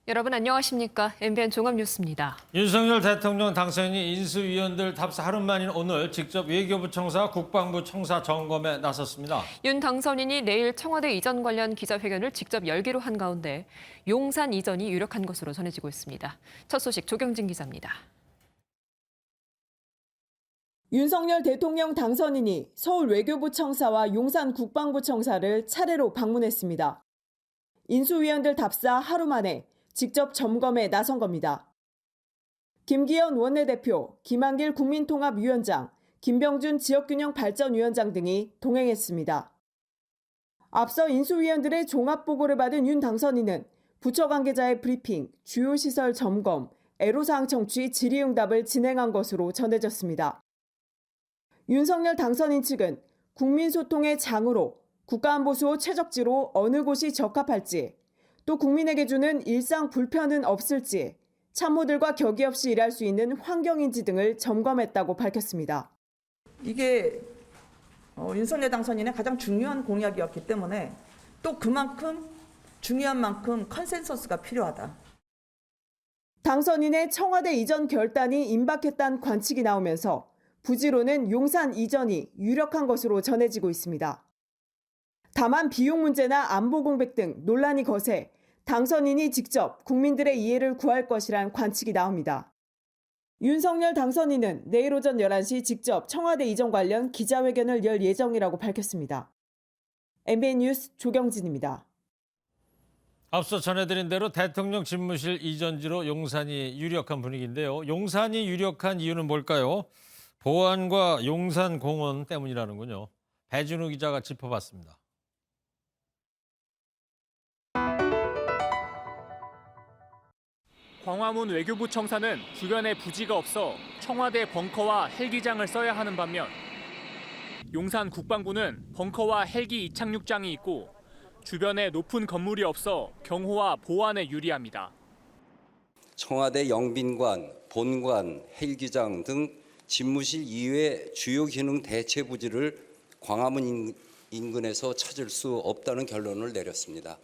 여러분 안녕하십니까? MBN 종합뉴스입니다. 윤석열 대통령 당선인이 인수위원들 답사 하루 만인 오늘 직접 외교부 청사, 국방부 청사 점검에 나섰습니다. 윤 당선인이 내일 청와대 이전 관련 기자회견을 직접 열기로 한 가운데 용산 이전이 유력한 것으로 전해지고 있습니다. 첫 소식 조경진 기자입니다. 윤석열 대통령 당선인이 서울 외교부 청사와 용산 국방부 청사를 차례로 방문했습니다. 인수위원들 답사 하루 만에 직접 점검에 나선 겁니다. 김기현 원내대표, 김한길 국민통합위원장, 김병준 지역균형발전위원장 등이 동행했습니다. 앞서 인수위원들의 종합보고를 받은 윤 당선인은 부처 관계자의 브리핑, 주요 시설 점검, 애로사항 청취 질의응답을 진행한 것으로 전해졌습니다. 윤석열 당선인 측은 국민소통의 장으로 국가안보수호 최적지로 어느 곳이 적합할지, 또 국민에게 주는 일상 불편은 없을지, 참모들과 격의 없이 일할 수 있는 환경인지 등을 점검했다고 밝혔습니다. 이게 윤석열 당선인의 가장 중요한 공약이었기 때문에 또 그만큼 중요한 만큼 컨센서스가 필요하다. 당선인의 청와대 이전 결단이 임박했다는 관측이 나오면서 부지로는 용산 이전이 유력한 것으로 전해지고 있습니다. 다만 비용 문제나 안보 공백 등 논란이 거세 당선인이 직접 국민들의 이해를 구할 것이란 관측이 나옵니다. 윤석열 당선인은 내일 오전 11시 직접 청와대 이전 관련 기자회견을 열 예정이라고 밝혔습니다. MBN 뉴스 조경진입니다. 앞서 전해드린 대로 대통령 집무실 이전지로 용산이 유력한 분위기인데요. 용산이 유력한 이유는 뭘까요? 보안과 용산공원 때문이라는군요. 배준우 기자가 짚어봤습니다. 광화문 외교부 청사는 주변에 부지가 없어 청와대 벙커와 헬기장을 써야 하는 반면 용산 국방부는 벙커와 헬기 이착륙장이 있고 주변에 높은 건물이 없어 경호와 보안에 유리합니다. 청와대 영빈관, 본관, 헬기장 등 집무실 이외의 주요 기능 대체 부지를 광화문 인근에서 찾을 수 없다는 결론을 내렸습니다.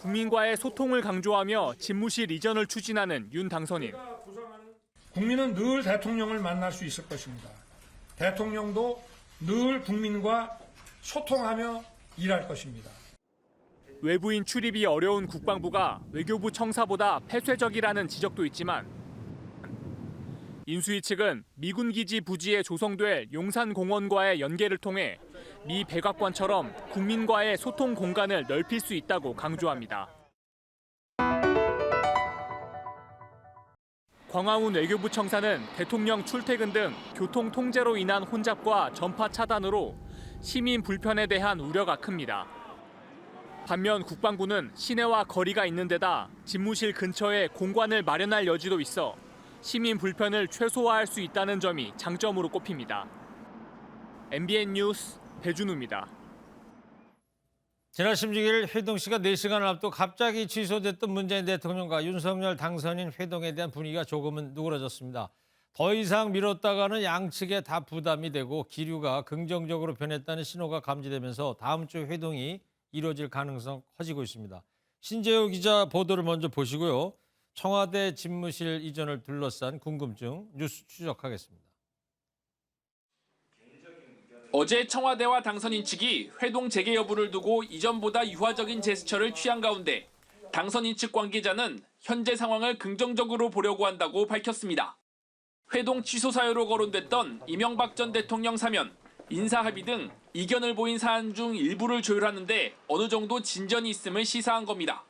국민과의 소통을 강조하며 집무실 이전을 추진하는 윤 당선인. 국민은 늘 대통령을 만날 수 있을 것입니다. 대통령도 늘 국민과 소통하며 일할 것입니다. 외부인 출입이 어려운 국방부가 외교부 청사보다 폐쇄적이라는 지적도 있지만 인수위 측은 미군 기지 부지에 조성될 용산공원과의 연계를 통해 미 백악관처럼 국민과의 소통 공간을 넓힐 수 있다고 강조합니다. 광화문 외교부 청사는 대통령 출퇴근 등 교통 통제로 인한 혼잡과 전파 차단으로 시민 불편에 대한 우려가 큽니다. 반면 국방부는 시내와 거리가 있는 데다 집무실 근처에 공간을 마련할 여지도 있어 시민 불편을 최소화할 수 있다는 점이 장점으로 꼽힙니다. MBN 뉴스 배준우입니다. 지난 16일 회동 시가 4시간을 앞두고 갑자기 취소됐던 문재인 대통령과 윤석열 당선인 회동에 대한 분위기가 조금은 누그러졌습니다. 더 이상 미뤘다가는 양측에 다 부담이 되고 기류가 긍정적으로 변했다는 신호가 감지되면서 다음 주 회동이 이루어질 가능성 커지고 있습니다. 신재호 기자 보도를 먼저 보시고요. 청와대 집무실 이전을 둘러싼 궁금증 뉴스 추적하겠습니다. 어제 청와대와 당선인 측이 회동 재개 여부를 두고 이전보다 유화적인 제스처를 취한 가운데 당선인 측 관계자는 현재 상황을 긍정적으로 보려고 한다고 밝혔습니다. 회동 취소 사유로 거론됐던 이명박 전 대통령 사면, 인사합의 등 이견을 보인 사안 중 일부를 조율하는데 어느 정도 진전이 있음을 시사한 겁니다.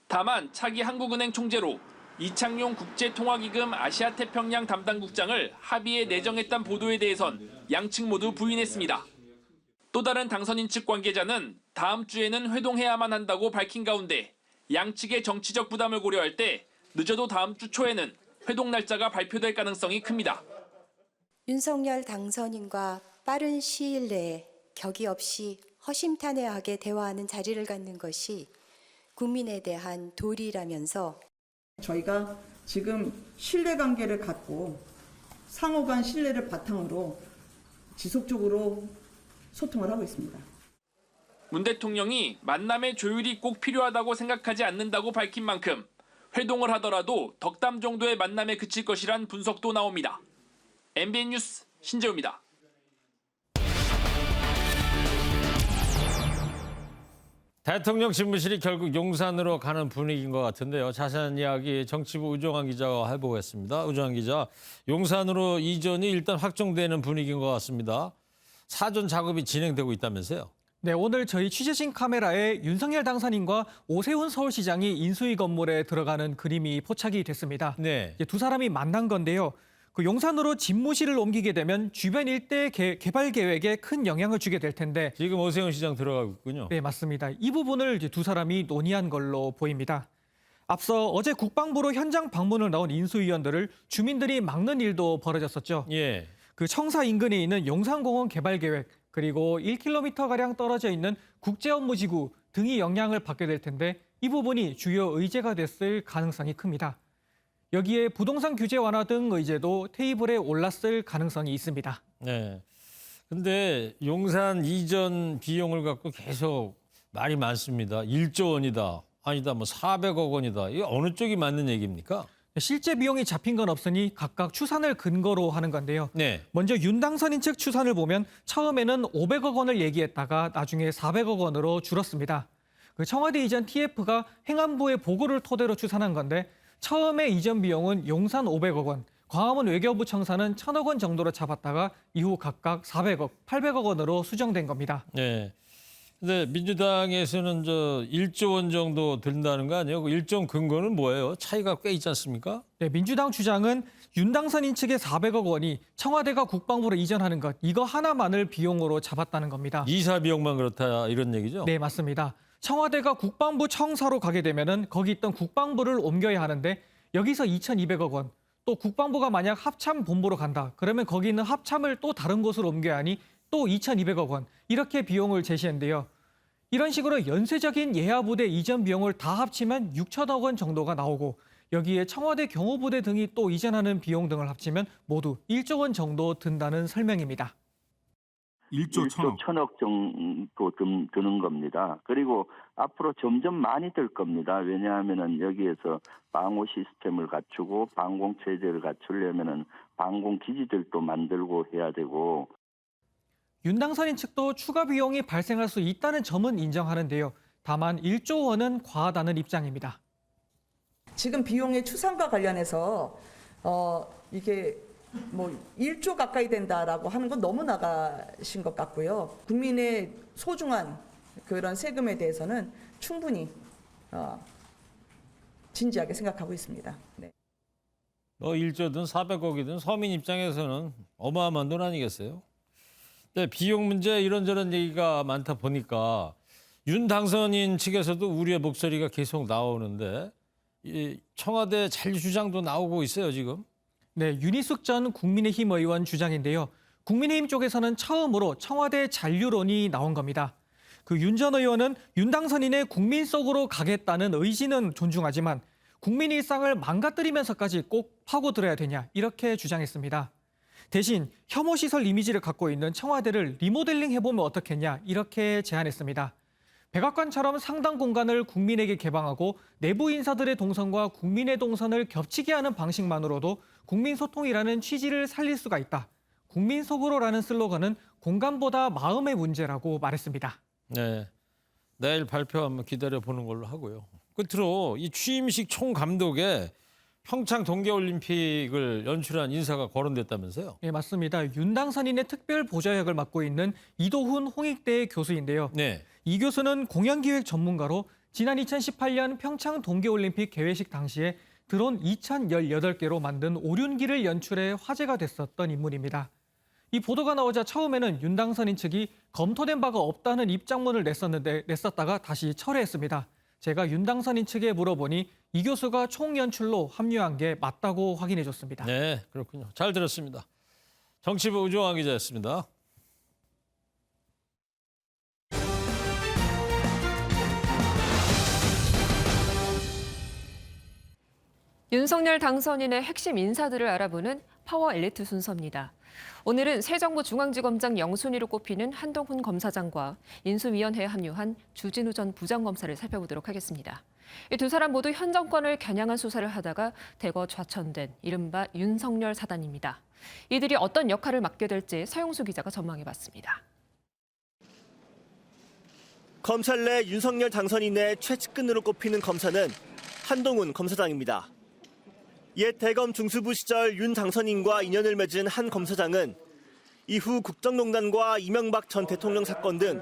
다만 차기 한국은행 총재로 이창용 국제통화기금 아시아태평양 담당국장을 합의에 내정했다는 보도에 대해선 양측 모두 부인했습니다. 또 다른 당선인 측 관계자는 다음 주에는 회동해야만 한다고 밝힌 가운데 양측의 정치적 부담을 고려할 때 늦어도 다음 주 초에는 회동 날짜가 발표될 가능성이 큽니다. 윤석열 당선인과 빠른 시일 내에 격의 없이 허심탄회하게 대화하는 자리를 갖는 것이 국민에 대한 도리라면서 저희가 지금 신뢰관계를 갖고 상호 간 신뢰를 바탕으로 지속적으로 소통을 하고 있습니다. 문 대통령이 만남의 조율이 꼭 필요하다고 생각하지 않는다고 밝힌 만큼 회동을 하더라도 덕담 정도의 만남에 그칠 것이란 분석도 나옵니다. MBN 뉴스 신재우입니다. 대통령 집무실이 결국 용산으로 가는 분위기인 것 같은데요. 자세한 이야기 정치부 우종환 기자와 해보겠습니다. 우종환 기자, 용산으로 이전이 일단 확정되는 분위기인 것 같습니다. 사전 작업이 진행되고 있다면서요? 네, 오늘 저희 취재진 카메라에 윤석열 당선인과 오세훈 서울시장이 인수위 건물에 들어가는 그림이 포착이 됐습니다. 네. 이제 두 사람이 만난 건데요. 그 용산으로 집무실을 옮기게 되면 주변 일대 개발 계획에 큰 영향을 주게 될 텐데. 지금 오세훈 시장 들어가고 있군요. 네, 맞습니다. 이 부분을 이제 두 사람이 논의한 걸로 보입니다. 앞서 어제 국방부로 현장 방문을 나온 인수위원들을 주민들이 막는 일도 벌어졌었죠. 예. 그 청사 인근에 있는 용산공원 개발 계획, 그리고 1km가량 떨어져 있는 국제업무지구 등이 영향을 받게 될 텐데 이 부분이 주요 의제가 됐을 가능성이 큽니다. 여기에 부동산 규제 완화 등 의제도 테이블에 올랐을 가능성이 있습니다. 네. 근데 용산 이전 비용을 갖고 계속 말이 많습니다. 1조 원이다. 아니다, 뭐 400억 원이다. 이게 어느 쪽이 맞는 얘기입니까? 실제 비용이 잡힌 건 없으니 각각 추산을 근거로 하는 건데요. 네. 먼저 윤 당선인 측 추산을 보면 처음에는 500억 원을 얘기했다가 나중에 400억 원으로 줄었습니다. 그 청와대 이전 TF가 행안부의 보고를 토대로 추산한 건데 처음에 이전 비용은 용산 500억 원, 광화문 외교부 청사는 1000억 원 정도로 잡았다가 이후 각각 400억, 800억 원으로 수정된 겁니다. 네. 근데 민주당에서는 1조 원 정도 든다는 거 아니에요? 그 일정 근거는 뭐예요? 차이가 꽤 있지 않습니까? 네, 민주당 주장은 윤 당선인 측의 400억 원이 청와대가 국방부로 이전하는 것, 이거 하나만을 비용으로 잡았다는 겁니다. 이사 비용만 그렇다 이런 얘기죠? 네, 맞습니다. 청와대가 국방부 청사로 가게 되면은 거기 있던 국방부를 옮겨야 하는데 여기서 2,200억 원, 또 국방부가 만약 합참 본부로 간다. 그러면 거기 있는 합참을 또 다른 곳으로 옮겨야 하니 또 2,200억 원, 이렇게 비용을 제시했는데요. 이런 식으로 연쇄적인 예하부대 이전 비용을 다 합치면 6천억 원 정도가 나오고 여기에 청와대 경호부대 등이 또 이전하는 비용 등을 합치면 모두 1조 원 정도 든다는 설명입니다. 1조 1,000억 정도 드는 겁니다. 그리고 앞으로 점점 많이 들 겁니다. 왜냐하면은 여기에서 방호 시스템을 갖추고 방공 체제를 갖추려면은 방공 기지들도 만들고 해야 되고. 윤 당선인 측도 추가 비용이 발생할 수 있다는 점은 인정하는데요. 다만 1조 원은 과하다는 입장입니다. 지금 비용의 추산과 관련해서 이게 뭐 1조 가까이 된다라고 하는 건 너무 나가신 것 같고요. 국민의 소중한 그런 세금에 대해서는 충분히 진지하게 생각하고 있습니다. 네. 1조든 400억이든 서민 입장에서는 어마어마한 돈 아니겠어요? 네, 비용 문제 이런저런 얘기가 많다 보니까 윤 당선인 측에서도 우려의 목소리가 계속 나오는데 이 청와대 잔류 주장도 나오고 있어요, 지금. 네, 윤희숙 전 국민의힘 의원 주장인데요. 국민의힘 쪽에서는 처음으로 청와대 잔류론이 나온 겁니다. 그 윤 전 의원은 윤 당선인의 국민 속으로 가겠다는 의지는 존중하지만 국민 일상을 망가뜨리면서까지 꼭 파고들어야 되냐 이렇게 주장했습니다. 대신 혐오시설 이미지를 갖고 있는 청와대를 리모델링 해보면 어떻겠냐 이렇게 제안했습니다. 백악관처럼 상당 공간을 국민에게 개방하고 내부 인사들의 동선과 국민의 동선을 겹치게 하는 방식만으로도 국민소통이라는 취지를 살릴 수가 있다. 국민 속으로라는 슬로건은 공간보다 마음의 문제라고 말했습니다. 네, 내일 발표 한번 기다려보는 걸로 하고요. 끝으로 이 취임식 총감독에 평창 동계올림픽을 연출한 인사가 거론됐다면서요? 네, 맞습니다. 윤 당선인의 특별 보좌역을 맡고 있는 이도훈 홍익대 교수인데요. 네. 이 교수는 공연기획 전문가로 지난 2018년 평창 동계올림픽 개회식 당시에 드론 2,018개로 만든 오륜기를 연출해 화제가 됐었던 인물입니다. 이 보도가 나오자 처음에는 윤 당선인 측이 검토된 바가 없다는 입장문을 냈었다가 다시 철회했습니다. 제가 윤 당선인 측에 물어보니 이 교수가 총연출로 합류한 게 맞다고 확인해줬습니다. 네, 그렇군요. 잘 들었습니다. 정치부 우종환 기자였습니다. 윤석열 당선인의 핵심 인사들을 알아보는 파워 엘리트 순서입니다. 오늘은 새 정부 중앙지검장 영순위로 꼽히는 한동훈 검사장과 인수위원회에 합류한 주진우 전 부장검사를 살펴보도록 하겠습니다. 이 두 사람 모두 현 정권을 겨냥한 수사를 하다가 대거 좌천된 이른바 윤석열 사단입니다. 이들이 어떤 역할을 맡게 될지 서영수 기자가 전망해봤습니다. 검찰 내 윤석열 당선인의 최측근으로 꼽히는 검사는 한동훈 검사장입니다. 옛 대검 중수부 시절 윤 당선인과 인연을 맺은 한 검사장은 이후 국정농단과 이명박 전 대통령 사건 등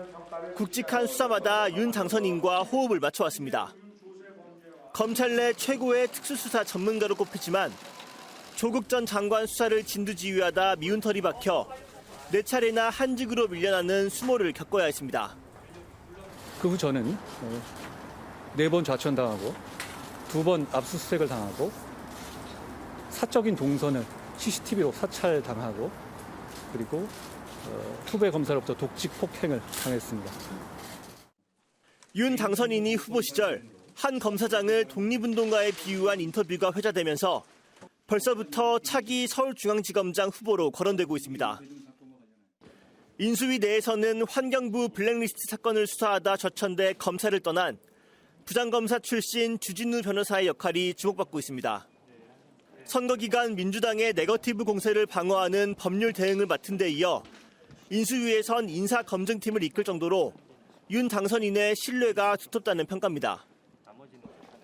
굵직한 수사마다 윤 당선인과 호흡을 맞춰왔습니다. 검찰 내 최고의 특수수사 전문가로 꼽히지만 조국 전 장관 수사를 진두지휘하다 미운 털이 박혀 4차례나 한직으로 밀려나는 수모를 겪어야 했습니다. 그 후 저는 4번 좌천당하고 2번 압수수색을 당하고 사적인 동선을 CCTV로 사찰당하고 그리고 후배 검사로부터 독직 폭행을 당했습니다. 윤 당선인이 후보 시절 한 검사장을 독립운동가에 비유한 인터뷰가 회자되면서 벌써부터 차기 서울중앙지검장 후보로 거론되고 있습니다. 인수위 내에서는 환경부 블랙리스트 사건을 수사하다 좌천돼 검사를 떠난 부장검사 출신 주진우 변호사의 역할이 주목받고 있습니다. 선거 기간 민주당의 네거티브 공세를 방어하는 법률 대응을 맡은 데 이어 인수위에선 인사검증팀을 이끌 정도로 윤 당선인의 신뢰가 두텁다는 평가입니다.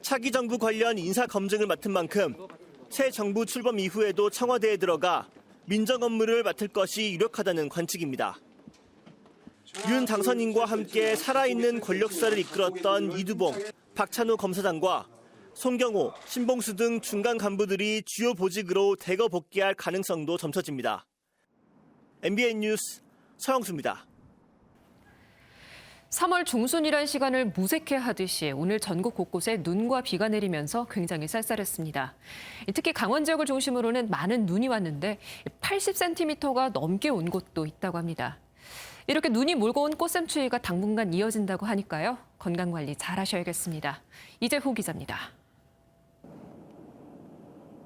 차기 정부 관련 인사검증을 맡은 만큼 새 정부 출범 이후에도 청와대에 들어가 민정 업무를 맡을 것이 유력하다는 관측입니다. 윤 당선인과 함께 살아있는 권력 수사를 이끌었던 이두봉, 박찬호 검사장과 송경호, 신봉수 등 중간 간부들이 주요 보직으로 대거 복귀할 가능성도 점쳐집니다. MBN 뉴스 서영수입니다. 3월 중순이란 시간을 무색해하듯이 오늘 전국 곳곳에 눈과 비가 내리면서 굉장히 쌀쌀했습니다. 특히 강원 지역을 중심으로는 많은 눈이 왔는데 80cm가 넘게 온 곳도 있다고 합니다. 이렇게 눈이 몰고 온 꽃샘추위가 당분간 이어진다고 하니까요. 건강관리 잘 하셔야겠습니다. 이재호 기자입니다.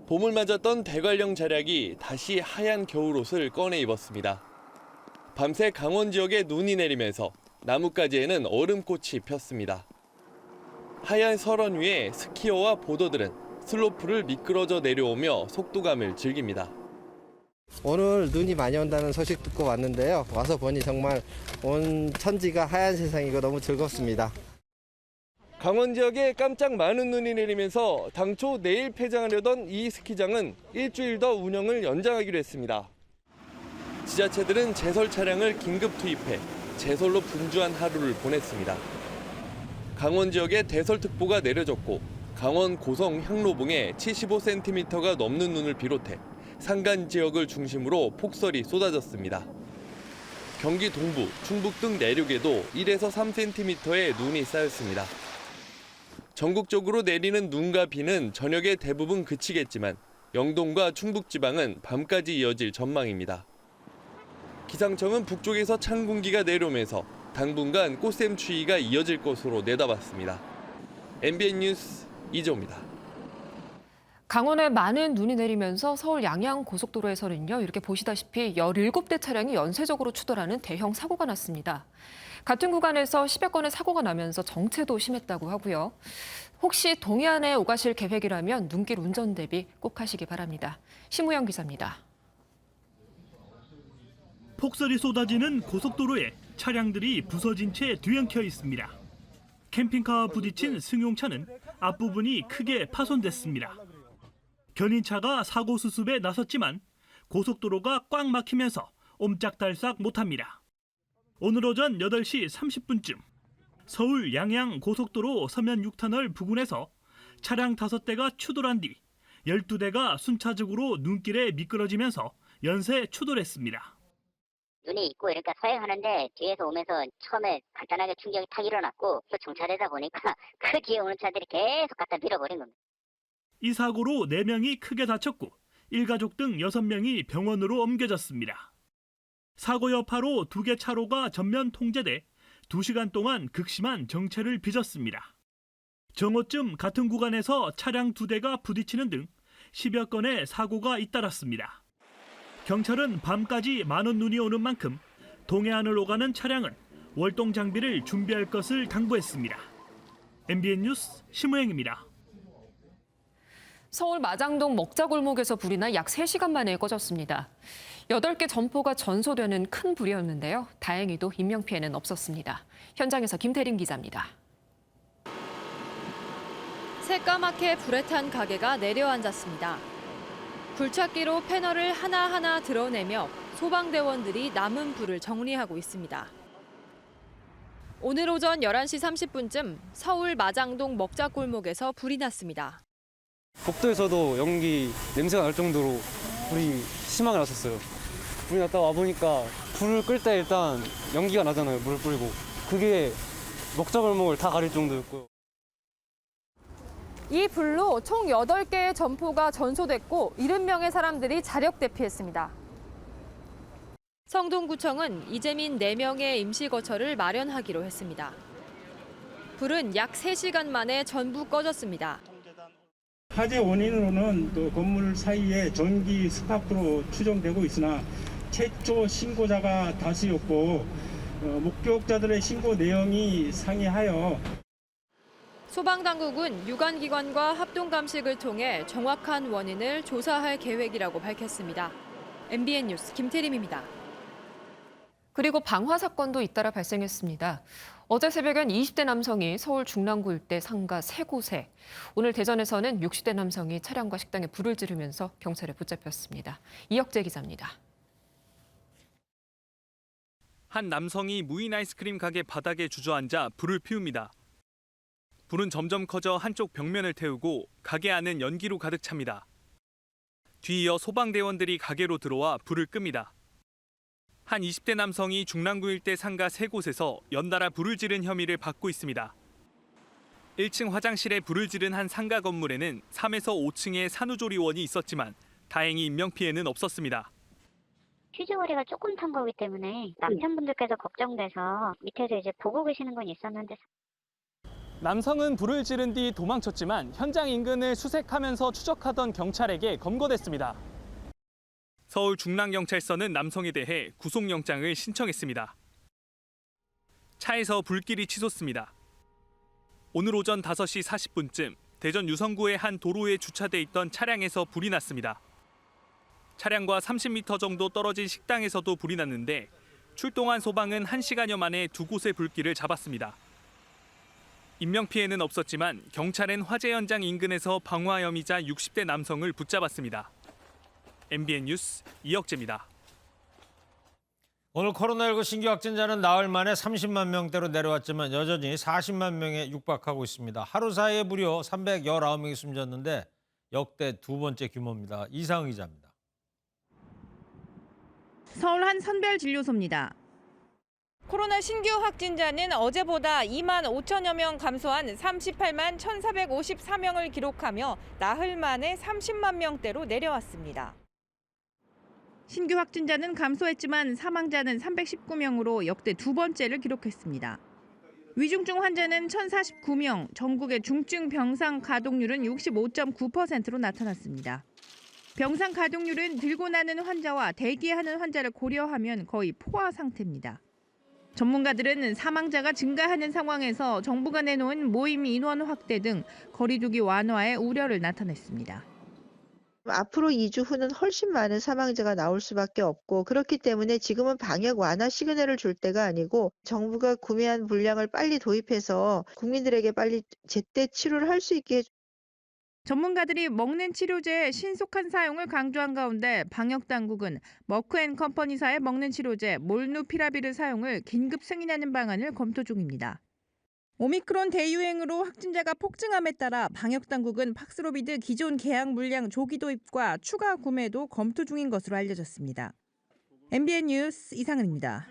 봄을 맞았던 대관령 절약이 다시 하얀 겨울옷을 꺼내 입었습니다. 밤새 강원 지역에 눈이 내리면서 나뭇가지에는 얼음꽃이 폈습니다. 하얀 설원 위에 스키어와 보더들은 슬로프를 미끄러져 내려오며 속도감을 즐깁니다. 오늘 눈이 많이 온다는 소식 듣고 왔는데요. 와서 보니 정말 온 천지가 하얀 세상이고 너무 즐겁습니다. 강원 지역에 깜짝 많은 눈이 내리면서 당초 내일 폐장하려던 이 스키장은 일주일 더 운영을 연장하기로 했습니다. 지자체들은 제설 차량을 긴급 투입해 제설로 분주한 하루를 보냈습니다. 강원 지역에 대설특보가 내려졌고 강원 고성 향로봉에 75cm가 넘는 눈을 비롯해 산간 지역을 중심으로 폭설이 쏟아졌습니다. 경기 동부, 충북 등 내륙에도 1에서 3cm의 눈이 쌓였습니다. 전국적으로 내리는 눈과 비는 저녁에 대부분 그치겠지만 영동과 충북 지방은 밤까지 이어질 전망입니다. 기상청은 북쪽에서 찬 공기가 내려오면서 당분간 꽃샘추위가 이어질 것으로 내다봤습니다. MBN 뉴스 이재호입니다. 강원에 많은 눈이 내리면서 서울 양양 고속도로에서는요. 이렇게 보시다시피 17대 차량이 연쇄적으로 추돌하는 대형 사고가 났습니다. 같은 구간에서 10여 건의 사고가 나면서 정체도 심했다고 하고요. 혹시 동해안에 오가실 계획이라면 눈길 운전 대비 꼭 하시기 바랍니다. 심우영 기자입니다. 폭설이 쏟아지는 고속도로에 차량들이 부서진 채 뒤엉켜 있습니다. 캠핑카와 부딪힌 승용차는 앞부분이 크게 파손됐습니다. 견인차가 사고 수습에 나섰지만 고속도로가 꽉 막히면서 옴짝달싹 못합니다. 오늘 오전 8시 30분쯤 서울 양양 고속도로 서면 6터널 부근에서 차량 5대가 추돌한 뒤 12대가 순차적으로 눈길에 미끄러지면서 연쇄 추돌했습니다. 눈이 있고 이렇게 서행하는데 뒤에서 오면서 처음에 간단하게 충격이 탁 일어났고 또 정차되다 보니까 그 뒤에 오는 차들이 계속 갖다 밀어버린 겁니다. 이 사고로 4명이 크게 다쳤고 일가족 등 6명이 병원으로 옮겨졌습니다. 사고 여파로 2개 차로가 전면 통제돼 2시간 동안 극심한 정체를 빚었습니다. 정오쯤 같은 구간에서 차량 2대가 부딪히는 등 10여 건의 사고가 잇따랐습니다. 경찰은 밤까지 많은 눈이 오는 만큼 동해안을 오가는 차량은 월동 장비를 준비할 것을 당부했습니다. MBN 뉴스 심우영입니다. 서울 마장동 먹자골목에서 불이 나 약 3시간 만에 꺼졌습니다. 8개 점포가 전소되는 큰 불이었는데요. 다행히도 인명피해는 없었습니다. 현장에서 김태림 기자입니다. 새까맣게 불에 탄 가게가 내려앉았습니다. 굴착기로 패널을 하나하나 드러내며 소방대원들이 남은 불을 정리하고 있습니다. 오늘 오전 11시 30분쯤 서울 마장동 먹자골목에서 불이 났습니다. 복도에서도 연기 냄새가 날 정도로 불이 심하게 났었어요. 불이 났다 와보니까 불을 끌 때 일단 연기가 나잖아요. 물을 뿌리고. 그게 먹자골목을 다 가릴 정도였고요. 이 불로 총 8개의 점포가 전소됐고 70명의 사람들이 자력 대피했습니다. 성동구청은 이재민 4명의 임시거처를 마련하기로 했습니다. 불은 약 3시간 만에 전부 꺼졌습니다. 화재 원인으로는 또 건물 사이에 전기 스파크로 추정되고 있으나 최초 신고자가 다수였고 목격자들의 신고 내용이 상이하여 소방당국은 유관기관과 합동감식을 통해 정확한 원인을 조사할 계획이라고 밝혔습니다. MBN 뉴스 김태림입니다. 그리고 방화 사건도 잇따라 발생했습니다. 어제 새벽엔 20대 남성이 서울 중랑구 일대 상가 3곳에, 오늘 대전에서는 60대 남성이 차량과 식당에 불을 지르면서 경찰에 붙잡혔습니다. 이혁재 기자입니다. 한 남성이 무인 아이스크림 가게 바닥에 주저앉아 불을 피웁니다. 불은 점점 커져 한쪽 벽면을 태우고 가게 안은 연기로 가득 찹니다. 뒤이어 소방대원들이 가게로 들어와 불을 끕니다. 한 20대 남성이 중랑구 일대 상가 3곳에서 연달아 불을 지른 혐의를 받고 있습니다. 1층 화장실에 불을 지른 한 상가 건물에는 3에서 5층에 산후조리원이 있었지만 다행히 인명피해는 없었습니다. 휴지거리가 조금 탄 거기 때문에 남편분들께서 걱정돼서 밑에서 이제 보고 계시는 건 있었는데. 남성은 불을 지른 뒤 도망쳤지만 현장 인근을 수색하면서 추적하던 경찰에게 검거됐습니다. 서울 중랑경찰서는 남성에 대해 구속영장을 신청했습니다. 차에서 불길이 치솟습니다. 오늘 오전 5시 40분쯤 대전 유성구의 한 도로에 주차돼 있던 차량에서 불이 났습니다. 차량과 30m 정도 떨어진 식당에서도 불이 났는데 출동한 소방은 1시간여 만에 2곳의 불길을 잡았습니다. 인명피해는 없었지만 경찰은 화재 현장 인근에서 방화 혐의자 60대 남성을 붙잡았습니다. MBN 뉴스 이혁재입니다. 오늘 코로나19 신규 확진자는 나흘 만에 30만 명대로 내려왔지만 여전히 40만 명에 육박하고 있습니다. 하루 사이에 무려 319명이 숨졌는데 역대 2번째 규모입니다. 이상은 기자입니다. 서울 한 선별진료소입니다. 코로나 신규 확진자는 어제보다 2만 5천여 명 감소한 38만 1,454명을 기록하며 나흘 만에 30만 명대로 내려왔습니다. 신규 확진자는 감소했지만 사망자는 319명으로 역대 2번째를 기록했습니다. 위중증 환자는 1,049명, 전국의 중증 병상 가동률은 65.9%로 나타났습니다. 병상 가동률은 들고 나는 환자와 대기하는 환자를 고려하면 거의 포화 상태입니다. 전문가들은 사망자가 증가하는 상황에서 정부가 내놓은 모임 인원 확대 등 거리 두기 완화에 우려를 나타냈습니다. 앞으로 2주 후는 훨씬 많은 사망자가 나올 수밖에 없고 그렇기 때문에 지금은 방역 완화 시그널을 줄 때가 아니고 정부가 구매한 물량을 빨리 도입해서 국민들에게 빨리 제때 치료를 할 수 있게 전문가들이 먹는 치료제의 신속한 사용을 강조한 가운데 방역당국은 머크앤컴퍼니사의 먹는 치료제 몰누피라비르 사용을 긴급 승인하는 방안을 검토 중입니다. 오미크론 대유행으로 확진자가 폭증함에 따라 방역당국은 팍스로비드 기존 계약 물량 조기 도입과 추가 구매도 검토 중인 것으로 알려졌습니다. MBN 뉴스 이상은입니다.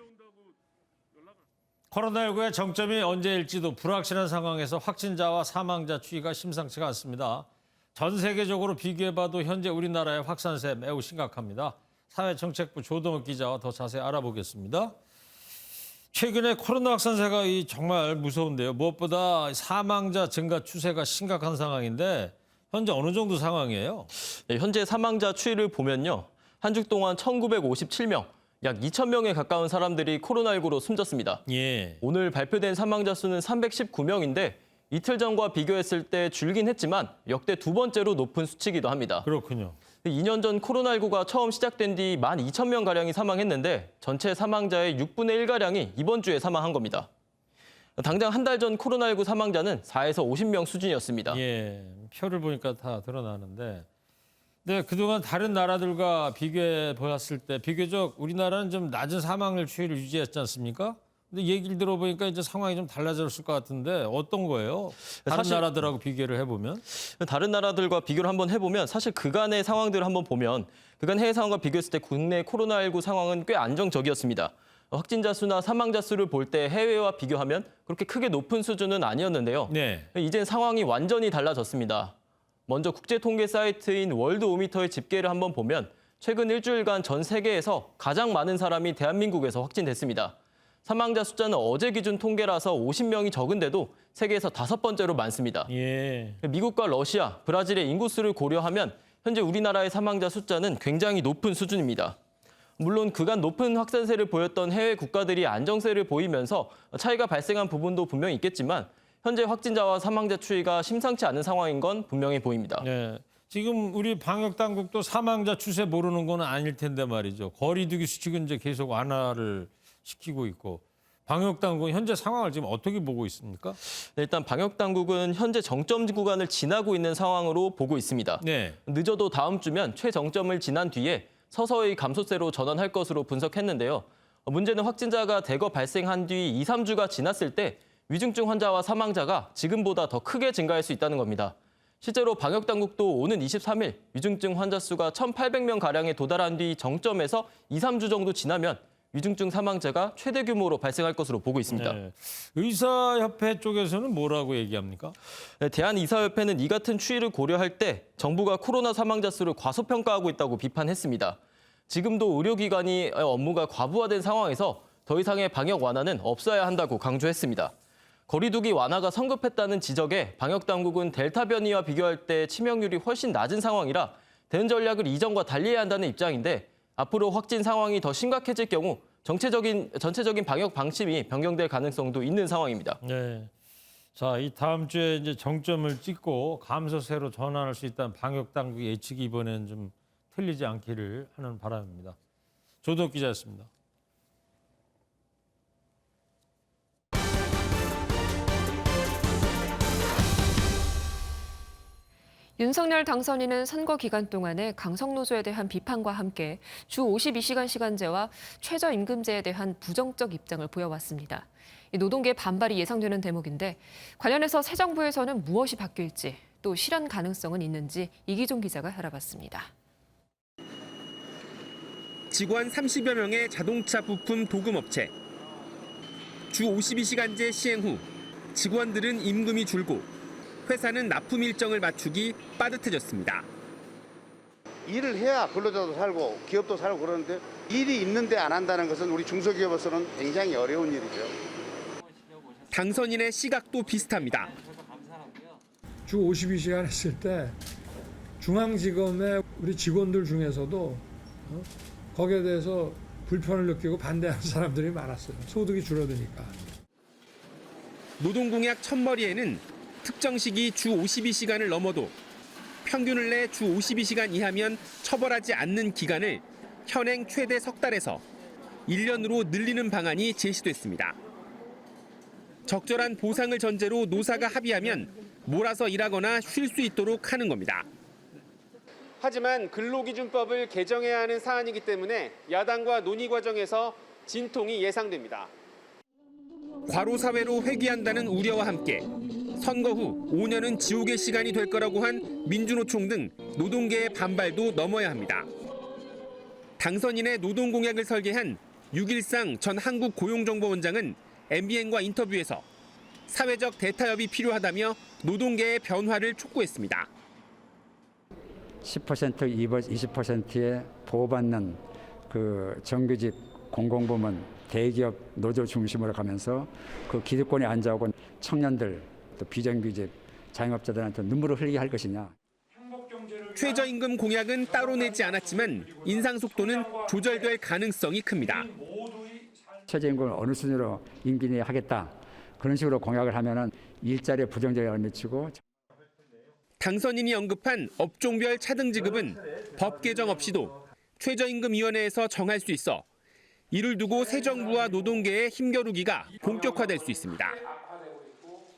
코로나19의 정점이 언제일지도 불확실한 상황에서 확진자와 사망자 추이가 심상치가 않습니다. 전 세계적으로 비교해봐도 현재 우리나라의 확산세 매우 심각합니다. 사회정책부 조동욱 기자와 더 자세히 알아보겠습니다. 최근에 코로나 확산세가 정말 무서운데요. 무엇보다 사망자 증가 추세가 심각한 상황인데 현재 어느 정도 상황이에요? 네, 현재 사망자 추이를 보면요. 한 주 동안 1,957명, 약 2,000명에 가까운 사람들이 코로나19로 숨졌습니다. 예. 오늘 발표된 사망자 수는 319명인데 이틀 전과 비교했을 때 줄긴 했지만 역대 두 번째로 높은 수치이기도 합니다. 그렇군요. 2년 전 코로나19가 처음 시작된 뒤 12,000명가량이 사망했는데 전체 사망자의 6분의 1가량이 이번 주에 사망한 겁니다. 당장 한 달 전 코로나19 사망자는 4에서 50명 수준이었습니다. 예, 표를 보니까 다 드러나는데 네, 그동안 다른 나라들과 비교해 보았을 때 비교적 우리나라는 좀 낮은 사망률 추이를 유지했지 않습니까? 근데 얘기를 들어보니까 이제 상황이 좀 달라졌을 것 같은데 어떤 거예요? 다른 나라들하고 비교를 해보면? 다른 나라들과 비교를 한번 해보면 사실 그간의 상황들을 한번 보면 그간 해외 상황과 비교했을 때 국내 코로나19 상황은 꽤 안정적이었습니다. 확진자 수나 사망자 수를 볼 때 해외와 비교하면 그렇게 크게 높은 수준은 아니었는데요. 네. 이젠 상황이 완전히 달라졌습니다. 먼저 국제 통계 사이트인 월드오미터의 집계를 한번 보면 최근 일주일간 전 세계에서 가장 많은 사람이 대한민국에서 확진됐습니다. 사망자 숫자는 어제 기준 통계라서 50명이 적은데도 세계에서 5번째로 많습니다. 예. 미국과 러시아, 브라질의 인구수를 고려하면 현재 우리나라의 사망자 숫자는 굉장히 높은 수준입니다. 물론 그간 높은 확산세를 보였던 해외 국가들이 안정세를 보이면서 차이가 발생한 부분도 분명히 있겠지만 현재 확진자와 사망자 추이가 심상치 않은 상황인 건 분명해 보입니다. 네. 지금 우리 방역 당국도 사망자 추세 모르는 건 아닐 텐데 말이죠. 거리 두기 수칙은 이제 계속 완화를 시키고 있고 방역 당국은 현재 상황을 지금 어떻게 보고 있습니까? 네, 일단 방역 당국은 현재 정점 구간을 지나고 있는 상황으로 보고 있습니다. 네. 늦어도 다음 주면 최정점을 지난 뒤에 서서히 감소세로 전환할 것으로 분석했는데요. 문제는 확진자가 대거 발생한 뒤 2, 3주가 지났을 때 위중증 환자와 사망자가 지금보다 더 크게 증가할 수 있다는 겁니다. 실제로 방역당국도 오는 23일 위중증 환자 수가 1,800명가량에 도달한 뒤 정점에서 2, 3주 정도 지나면 위중증 사망자가 최대 규모로 발생할 것으로 보고 있습니다. 네. 의사협회 쪽에서는 뭐라고 얘기합니까? 네, 대한의사협회는 이 같은 추이를 고려할 때 정부가 코로나 사망자 수를 과소평가하고 있다고 비판했습니다. 지금도 의료기관이 업무가 과부하된 상황에서 더 이상의 방역 완화는 없어야 한다고 강조했습니다. 거리두기 완화가 성급했다는 지적에 방역당국은 델타 변이와 비교할 때 치명률이 훨씬 낮은 상황이라 대응 전략을 이전과 달리해야 한다는 입장인데 앞으로 확진 상황이 더 심각해질 경우 전체적인 방역 방침이 변경될 가능성도 있는 상황입니다. 네. 자, 이 다음 주에 이제 정점을 찍고 감소세로 전환할 수 있다는 방역 당국 예측이 이번에는 좀 틀리지 않기를 하는 바람입니다. 조덕 기자였습니다. 윤석열 당선인은 선거 기간 동안에 강성노조에 대한 비판과 함께 주 52시간 시간제와 최저임금제에 대한 부정적 입장을 보여왔습니다. 노동계 반발이 예상되는 대목인데 관련해서 새 정부에서는 무엇이 바뀔지 또 실현 가능성은 있는지 이기종 기자가 알아봤습니다. 직원 30여 명의 자동차 부품 도금업체. 주 52시간제 시행 후 직원들은 임금이 줄고 회사는 납품 일정을 맞추기 빠듯해졌습니다. 일을 해야 근로자도 살고 기업도 살고 그러는데 일이 있는데 안 한다는 것은 우리 중소기업으로서는 굉장히 어려운 일이죠. 당선인의 시각도 비슷합니다. 주 52시간 했을 때 중앙지검의 우리 직원들 중에서도 거기에 대해서 불편을 느끼고 반대하는 사람들이 많았어요. 소득이 줄어드니까. 노동공약 첫머리에는 특정 시기 주 52시간을 넘어도 평균을 내 주 52시간 이하면 처벌하지 않는 기간을 현행 최대 석 달에서 1년으로 늘리는 방안이 제시됐습니다. 적절한 보상을 전제로 노사가 합의하면 몰아서 일하거나 쉴 수 있도록 하는 겁니다. 하지만 근로기준법을 개정해야 하는 사안이기 때문에 야당과 논의 과정에서 진통이 예상됩니다. 과로사회로 회귀한다는 우려와 함께 선거 후 5년은 지옥의 시간이 될 거라고 한 민주노총 등 노동계의 반발도 넘어야 합니다. 당선인의 노동공약을 설계한 6일상 전 한국고용정보원장은 MBN과 인터뷰에서 사회적 대타협이 필요하다며 노동계의 변화를 촉구했습니다. 10%, 20%의 보호받는 그 정규직 공공부문 대기업 노조 중심으로 가면서 그 기득권에 앉아오고 청년들 또 비정규직 자영업자들한테 눈물을 흘리게 할 것이냐. 최저임금 공약은 따로 내지 않았지만 인상 속도는 조절될 가능성이 큽니다. 최저임금을 어느 수준으로 임기 내에 하겠다. 그런 식으로 공약을 하면은 일자리에 부정적인 영향을 미치고. 당선인이 언급한 업종별 차등 지급은 법 개정 없이도 최저임금위원회에서 정할 수 있어 이를 두고 새 정부와 노동계의 힘겨루기가 본격화될 수 있습니다.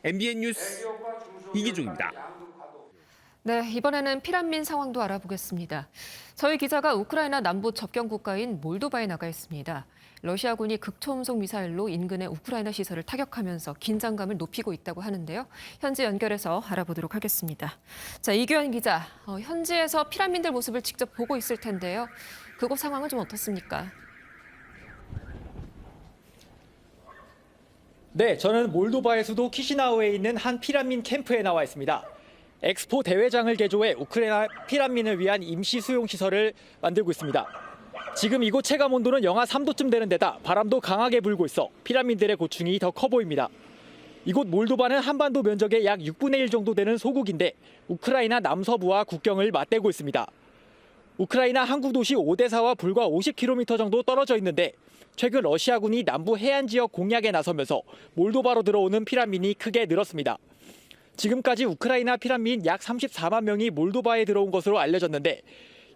MBN 뉴스 이기중입니다. 네, 이번에는 피난민 상황도 알아보겠습니다. 저희 기자가 우크라이나 남부 접경 국가인 몰도바에 나가 있습니다. 러시아군이 극초음속 미사일로 인근의 우크라이나 시설을 타격하면서 긴장감을 높이고 있다고 하는데요. 현지 연결해서 알아보도록 하겠습니다. 자, 이규현 기자, 현지에서 피난민들 모습을 직접 보고 있을 텐데요. 그곳 상황은 좀 어떻습니까? 네, 저는 몰도바의 수도 키시나우에 있는 한 피난민 캠프에 나와 있습니다. 엑스포 대회장을 개조해 우크라이나 피난민을 위한 임시 수용 시설을 만들고 있습니다. 지금 이곳 체감 온도는 영하 3도쯤 되는 데다 바람도 강하게 불고 있어 피난민들의 고충이 더 커 보입니다. 이곳 몰도바는 한반도 면적의 약 6분의 1 정도 되는 소국인데 우크라이나 남서부와 국경을 맞대고 있습니다. 우크라이나 항구 도시 오데사와 불과 50km 정도 떨어져 있는데 최근 러시아군이 남부 해안 지역 공략에 나서면서 몰도바로 들어오는 피난민이 크게 늘었습니다. 지금까지 우크라이나 피난민 약 34만 명이 몰도바에 들어온 것으로 알려졌는데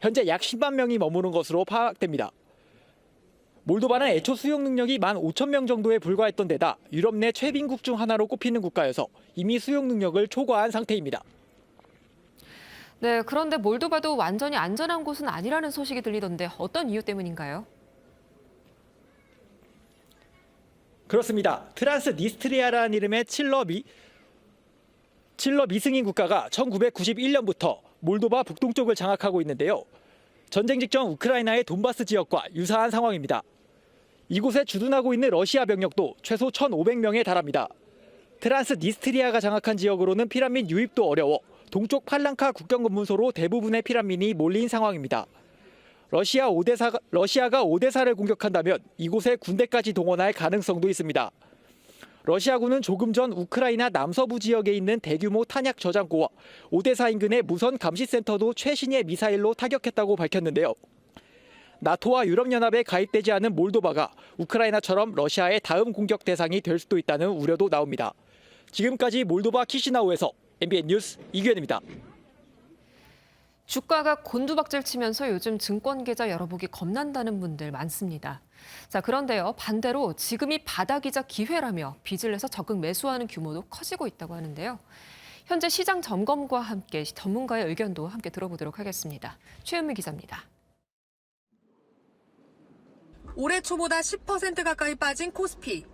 현재 약 10만 명이 머무는 것으로 파악됩니다. 몰도바는 애초 수용 능력이 15,000명 정도에 불과했던 데다 유럽 내 최빈국 중 하나로 꼽히는 국가여서 이미 수용 능력을 초과한 상태입니다. 네, 그런데 몰도바도 완전히 안전한 곳은 아니라는 소식이 들리던데 어떤 이유 때문인가요? 그렇습니다. 트란스니스트리아라는 이름의 칠러 미승인 국가가 1991년부터 몰도바 북동쪽을 장악하고 있는데요. 전쟁 직전 우크라이나의 돈바스 지역과 유사한 상황입니다. 이곳에 주둔하고 있는 러시아 병력도 최소 1,500명에 달합니다. 트란스니스트리아가 장악한 지역으로는 피난민 유입도 어려워 동쪽 팔랑카 국경검문소로 대부분의 피난민이 몰린 상황입니다. 러시아가 오데사를 공격한다면 이곳에 군대까지 동원할 가능성도 있습니다. 러시아군은 조금 전 우크라이나 남서부 지역에 있는 대규모 탄약 저장고와 오데사 인근의 무선 감시센터도 최신의 미사일로 타격했다고 밝혔는데요. 나토와 유럽연합에 가입되지 않은 몰도바가 우크라이나처럼 러시아의 다음 공격 대상이 될 수도 있다는 우려도 나옵니다. 지금까지 몰도바 키시나우에서 MBN 뉴스 이규현입니다. 주가가 곤두박질 치면서 요즘 증권 계좌 열어보기 겁난다는 분들 많습니다. 자, 그런데요, 반대로 지금이 바닥이자 기회라며 빚을 내서 적극 매수하는 규모도 커지고 있다고 하는데요. 현재 시장 점검과 함께 전문가의 의견도 함께 들어보도록 하겠습니다. 최은미 기자입니다. 올해 초보다 10% 가까이 빠진 코스피.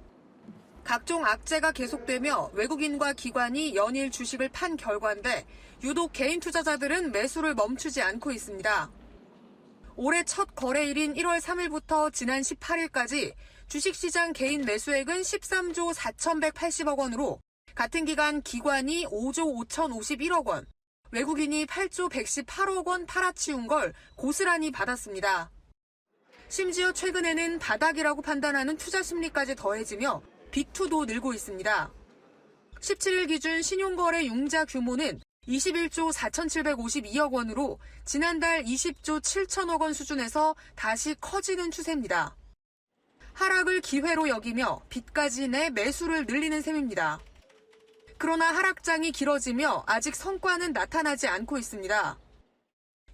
각종 악재가 계속되며 외국인과 기관이 연일 주식을 판 결과인데 유독 개인 투자자들은 매수를 멈추지 않고 있습니다. 올해 첫 거래일인 1월 3일부터 지난 18일까지 주식시장 개인 매수액은 13조 4,180억 원으로 같은 기간 기관이 5조 5,051억 원, 외국인이 8조 118억 원 팔아치운 걸 고스란히 받았습니다. 심지어 최근에는 바닥이라고 판단하는 투자 심리까지 더해지며 빅2도 늘고 있습니다. 17일 기준 신용거래 융자 규모는 21조 4,752억 원으로 지난달 20조 7천억 원 수준에서 다시 커지는 추세입니다. 하락을 기회로 여기며 빚까지 내 매수를 늘리는 셈입니다. 그러나 하락장이 길어지며 아직 성과는 나타나지 않고 있습니다.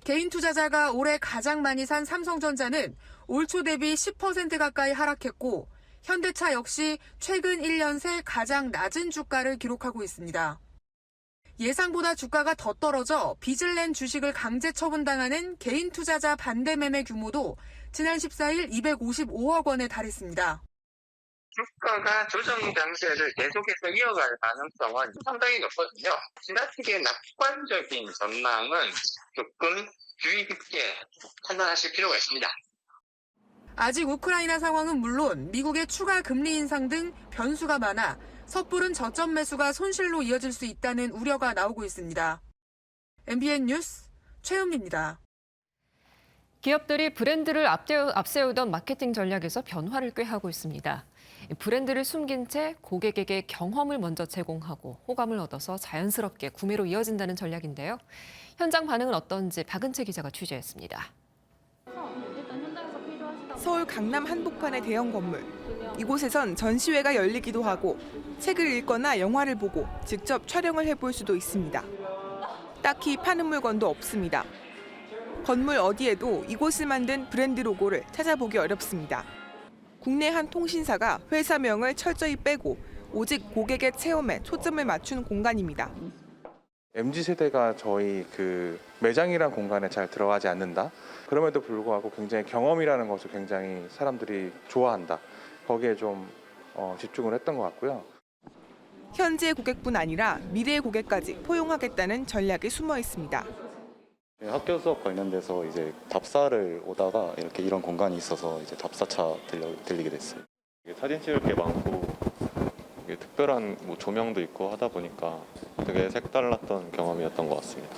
개인 투자자가 올해 가장 많이 산 삼성전자는 올 초 대비 10% 가까이 하락했고 현대차 역시 최근 1년 새 가장 낮은 주가를 기록하고 있습니다. 예상보다 주가가 더 떨어져 빚을 낸 주식을 강제 처분당하는 개인 투자자 반대 매매 규모도 지난 14일 255억 원에 달했습니다. 주가가 조정 장세를 계속해서 이어갈 가능성은 상당히 높거든요. 지나치게 낙관적인 전망은 조금 주의 깊게 판단하실 필요가 있습니다. 아직 우크라이나 상황은 물론 미국의 추가 금리 인상 등 변수가 많아 섣부른 저점 매수가 손실로 이어질 수 있다는 우려가 나오고 있습니다. MBN 뉴스 최은미입니다. 기업들이 브랜드를 앞세우던 마케팅 전략에서 변화를 꾀하고 있습니다. 브랜드를 숨긴 채 고객에게 경험을 먼저 제공하고 호감을 얻어서 자연스럽게 구매로 이어진다는 전략인데요. 현장 반응은 어떤지 박은채 기자가 취재했습니다. 서울 강남 한복판의 대형 건물. 이곳에선 전시회가 열리기도 하고 책을 읽거나 영화를 보고 직접 촬영을 해볼 수도 있습니다. 딱히 파는 물건도 없습니다. 건물 어디에도 이곳을 만든 브랜드 로고를 찾아보기 어렵습니다. 국내 한 통신사가 회사명을 철저히 빼고 오직 고객의 체험에 초점을 맞춘 공간입니다. MZ세대가 저희 그 매장이란 공간에 잘 들어가지 않는다. 그럼에도 불구하고 굉장히 경험이라는 것을 굉장히 사람들이 좋아한다. 거기에 좀 집중을 했던 것 같고요. 현재 고객뿐 아니라 미래 고객까지 포용하겠다는 전략이 숨어 있습니다. 학교 수업 관련돼서 이제 답사를 오다가 이렇게 이런 공간이 있어서 이제 답사차 들리게 됐어요. 사진 찍을 게 많고 특별한 뭐 조명도 있고 하다 보니까 되게 색달랐던 경험이었던 것 같습니다.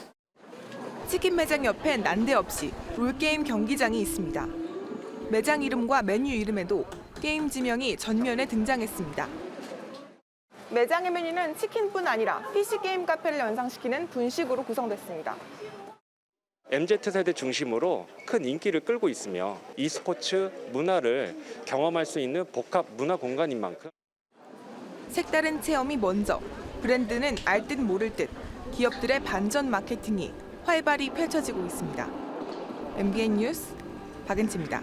치킨 매장 옆엔 난데없이 롤게임 경기장이 있습니다. 매장 이름과 메뉴 이름에도 게임 지명이 전면에 등장했습니다. 매장의 메뉴는 치킨뿐 아니라 PC게임 카페를 연상시키는 분식으로 구성됐습니다. MZ세대 중심으로 큰 인기를 끌고 있으며 e스포츠 문화를 경험할 수 있는 복합 문화 공간인 만큼 색다른 체험이 먼저, 브랜드는 알 듯 모를 듯 기업들의 반전 마케팅이 활발히 펼쳐지고 있습니다. MBN 뉴스 박은채입니다.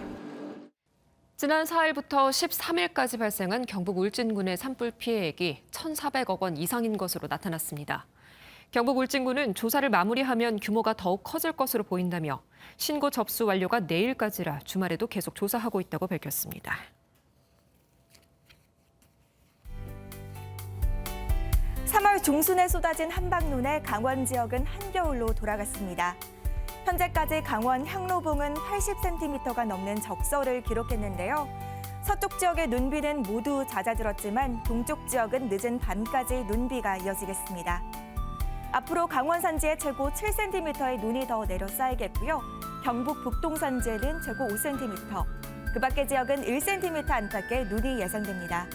지난 4일부터 13일까지 발생한 경북 울진군의 산불 피해액이 1,400억 원 이상인 것으로 나타났습니다. 경북 울진군은 조사를 마무리하면 규모가 더욱 커질 것으로 보인다며 신고 접수 완료가 내일까지라 주말에도 계속 조사하고 있다고 밝혔습니다. (3월) 중순에 쏟아진 한방눈에 강원 지역은 한겨울로 돌아갔습니다. 현재까지 강원 향로봉은 80cm가 넘는 적설을 기록했는데요. 서쪽 지역의 눈비는 모두 잦아들었지만 동쪽 지역은 늦은 밤까지 눈비가 이어지겠습니다. 앞으로 강원 산지에 최고 7cm의 눈이 더 내려 쌓이겠고요. 경북 북동 산지에는 최고 5cm, 그 밖의 지역은 1cm 안팎의 눈이 예상됩니다.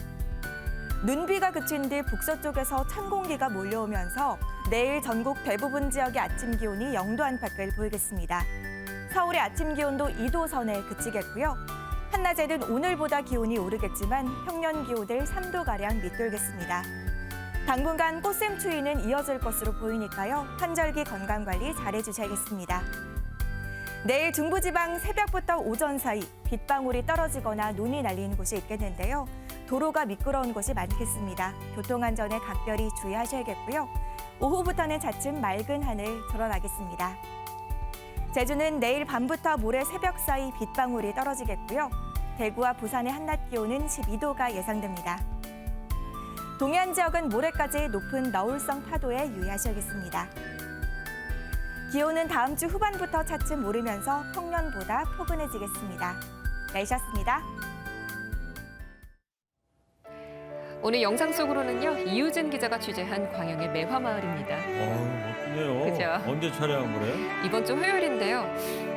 눈비가 그친 뒤 북서쪽에서 찬 공기가 몰려오면서 내일 전국 대부분 지역의 아침 기온이 0도 안팎을 보이겠습니다. 서울의 아침 기온도 2도 선에 그치겠고요. 한낮에는 오늘보다 기온이 오르겠지만 평년 기온을 3도가량 밑돌겠습니다. 당분간 꽃샘 추위는 이어질 것으로 보이니까요. 환절기 건강관리 잘해주셔야겠습니다. 내일 중부지방 새벽부터 오전 사이 빗방울이 떨어지거나 눈이 날리는 곳이 있겠는데요. 도로가 미끄러운 곳이 많겠습니다. 교통안전에 각별히 주의하셔야겠고요. 오후부터는 차츰 맑은 하늘 드러나겠습니다. 제주는 내일 밤부터 모레 새벽 사이 빗방울이 떨어지겠고요. 대구와 부산의 한낮 기온은 12도가 예상됩니다. 동해안 지역은 모레까지 높은 너울성 파도에 유의하셔야겠습니다. 기온은 다음 주 후반부터 차츰 오르면서 평년보다 포근해지겠습니다. 날씨였습니다. 오늘 영상 속으로는요, 이유진 기자가 취재한 광양의 매화마을입니다. 멋지네요. 그죠? 언제 촬영한 거래요? 이번 주 화요일인데요.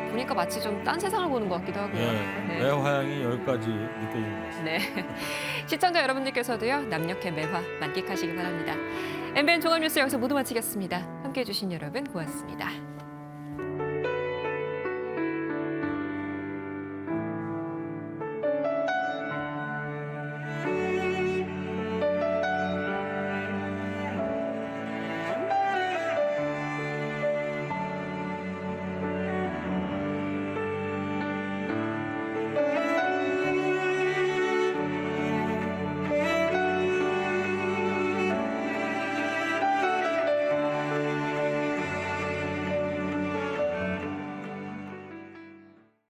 보니까 마치 좀 딴 세상을 보는 것 같기도 하고요. 네. 매화향이 여기까지 느껴지는 것 같습니다. 네. 시청자 여러분들께서도요, 남녘의 매화 만끽하시기 바랍니다. MBN 종합뉴스 여기서 모두 마치겠습니다. 함께해 주신 여러분 고맙습니다.